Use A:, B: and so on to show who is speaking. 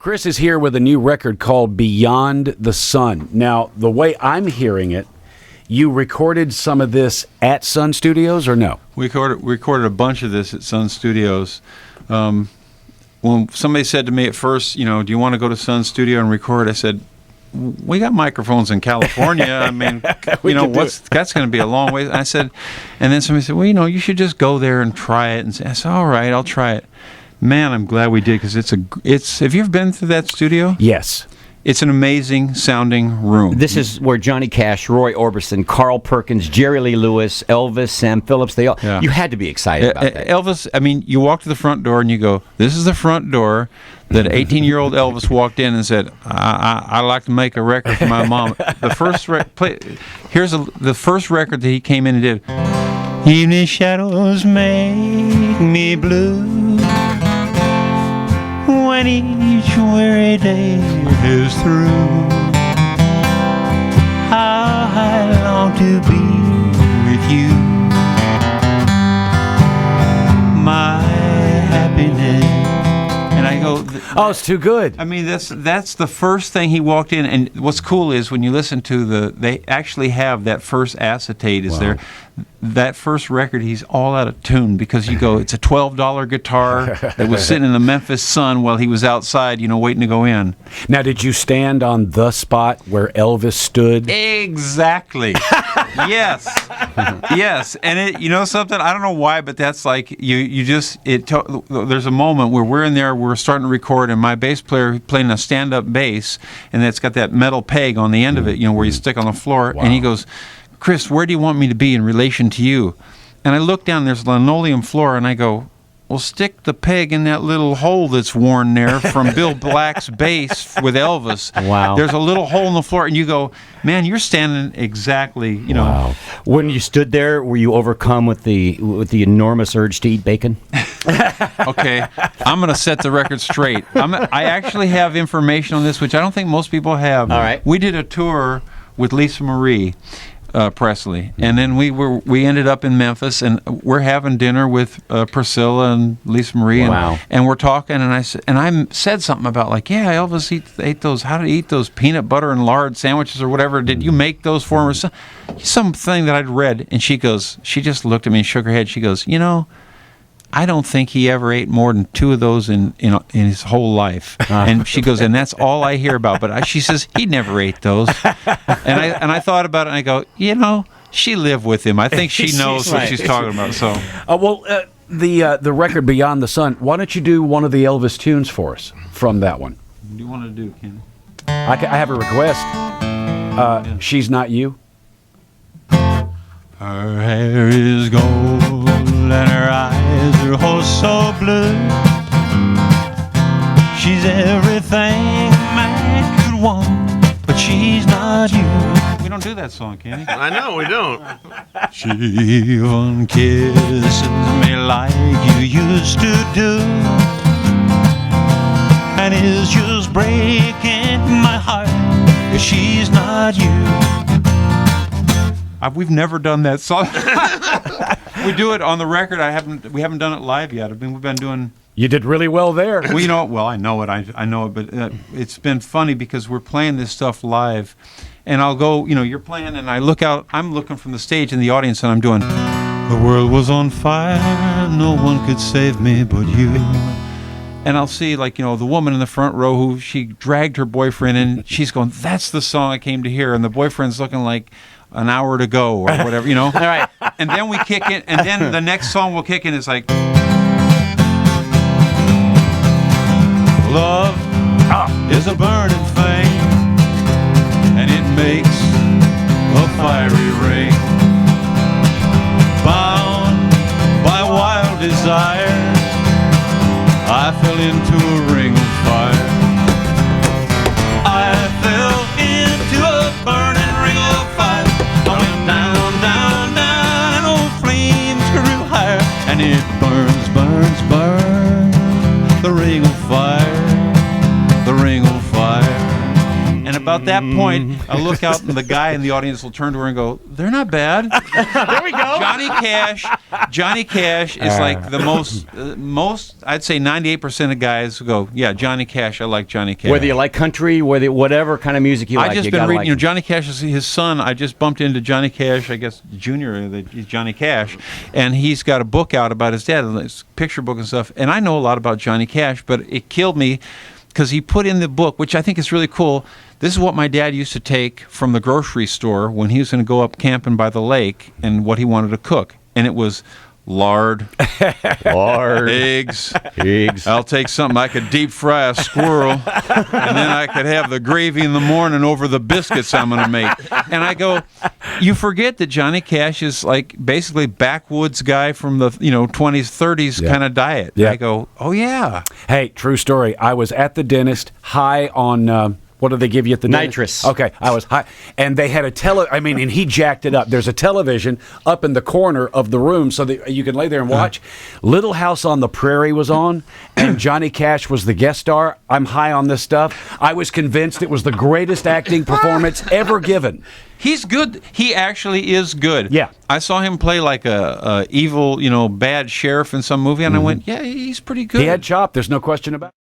A: Chris is here with a new record called Beyond the Sun. Now, the way I'm hearing it, you recorded some of this at Sun Studios or no?
B: We recorded a bunch of this at Sun Studios. When somebody said to me at first, do you want to go to Sun Studio and record? I said, we got microphones in California. I mean, that's going to be a long way. I said, and then somebody said, well, you should just go there and try it. And I said, all right, I'll try it. Man, I'm glad we did because it's. Have you ever been to that studio?
A: Yes.
B: It's an amazing sounding room.
C: This is where Johnny Cash, Roy Orbison, Carl Perkins, Jerry Lee Lewis, Elvis, Sam Phillips, you had to be excited about that.
B: Elvis, I mean, you walk to the front door and you go, this is the front door that 18-year-old Elvis walked in and said, I'd like to make a record for my mom. The first the first record that he came in and did. Evening shadows make me blue when each weary day is through. How I long to be with you, my happiness. And I go,
A: oh, it's too good.
B: I mean, that's the first thing he walked in. And what's cool is when you listen to they actually have that first acetate is there. That first record, he's all out of tune because you go, it's a $12 guitar that was sitting in the Memphis sun while he was outside, waiting to go in.
A: Now, did you stand on the spot where Elvis stood?
B: Exactly. Yes. Yes. And something, I don't know why, but that's like, there's a moment where we're in there, we're starting to record, and my bass player playing a stand-up bass, and it's got that metal peg on the end of it, where you stick on the floor, and he goes, Chris, where do you want me to be in relation to you? And I look down, there's linoleum floor, and I go, well, stick the peg in that little hole that's worn there from Bill Black's bass with Elvis.
C: Wow.
B: There's a little hole in the floor, and you go, man, you're standing exactly,
C: Wow. When you stood there, were you overcome with the enormous urge to eat bacon?
B: Okay, I'm going to set the record straight. I actually have information on this, which I don't think most people have.
C: All right.
B: We did a tour with Lisa Marie Presley, and then we ended up in Memphis, and we're having dinner with Priscilla and Lisa Marie, and we're talking, and I said something about Elvis ate those. How did he eat those peanut butter and lard sandwiches or whatever? Did you make those for him? Or something that I'd read, and she just looked at me and shook her head. She goes, I don't think he ever ate more than 2 of those in his whole life. And she goes, and that's all I hear about. But she says he never ate those. And I thought about it, and I go, she lived with him. I think she knows what she's talking about. So,
A: the record Beyond the Sun. Why don't you do one of the Elvis tunes for us from that one?
B: What do you want to do, Ken?
A: I have a request. She's Not You.
B: Her hair is gold and her eyes are oh so blue. She's everything a man could want, but she's not you. We don't do that song, Kenny.
D: I know, we don't.
B: She even kisses me like you used to do, and is just breaking my heart, 'cause she's not you. We've never done that song. We do it on the record. We haven't done it live yet. We've been doing.
A: You did really well there.
B: Well, well, I know it. I know it, but it's been funny because we're playing this stuff live, and I'll go. You're playing, and I look out. I'm looking from the stage in the audience, and I'm doing. The world was on fire. No one could save me but you. And I'll see, the woman in the front row who she dragged her boyfriend in. She's going, "That's the song I came to hear," and the boyfriend's looking like an hour to go or whatever, All
C: right.
B: And then we kick in, and then the next song we'll kick in is like, love is a burning flame, and it makes a fiery ring. Bound by wild desire, I fell into a ring of fire. I fell into a burning ring of fire. I went down, down, down, and old flames grew higher. And it burns, burns, burns, the ring of fire, the ring of fire. And about about that point, I look out, and the guy in the audience will turn to her and go, "They're not bad."
C: There we go.
B: Johnny Cash is like the most. I'd say 98% of guys who go, "Yeah, Johnny Cash. I like Johnny Cash."
C: Whether you like country, whatever kind of music you like,
B: I just
C: you
B: been reading.
C: like
B: Johnny Cash is his son. I just bumped into Johnny Cash, I guess Junior. He's Johnny Cash, and he's got a book out about his dad, his picture book and stuff. And I know a lot about Johnny Cash, but it killed me because he put in the book, which I think is really cool. This is what my dad used to take from the grocery store when he was going to go up camping by the lake, and what he wanted to cook, and it was lard, eggs. I'll take something I could deep fry a squirrel, and then I could have the gravy in the morning over the biscuits I'm going to make. And I go, you forget that Johnny Cash is like basically backwoods guy from the 20s, 30s kind of diet.
A: Yeah.
B: I go, oh yeah.
A: Hey, true story. I was at the dentist, high on. What do they give you at the
C: nitrous?
A: Dentist? Okay, I was high, and they had and he jacked it up. There's a television up in the corner of the room so that you can lay there and watch. Little House on the Prairie was on, and Johnny Cash was the guest star. I'm high on this stuff. I was convinced it was the greatest acting performance ever given.
B: He's good. He actually is good.
A: Yeah.
B: I saw him play like a evil, bad sheriff in some movie, and I went, yeah, he's pretty good.
A: He had chop. There's no question about it.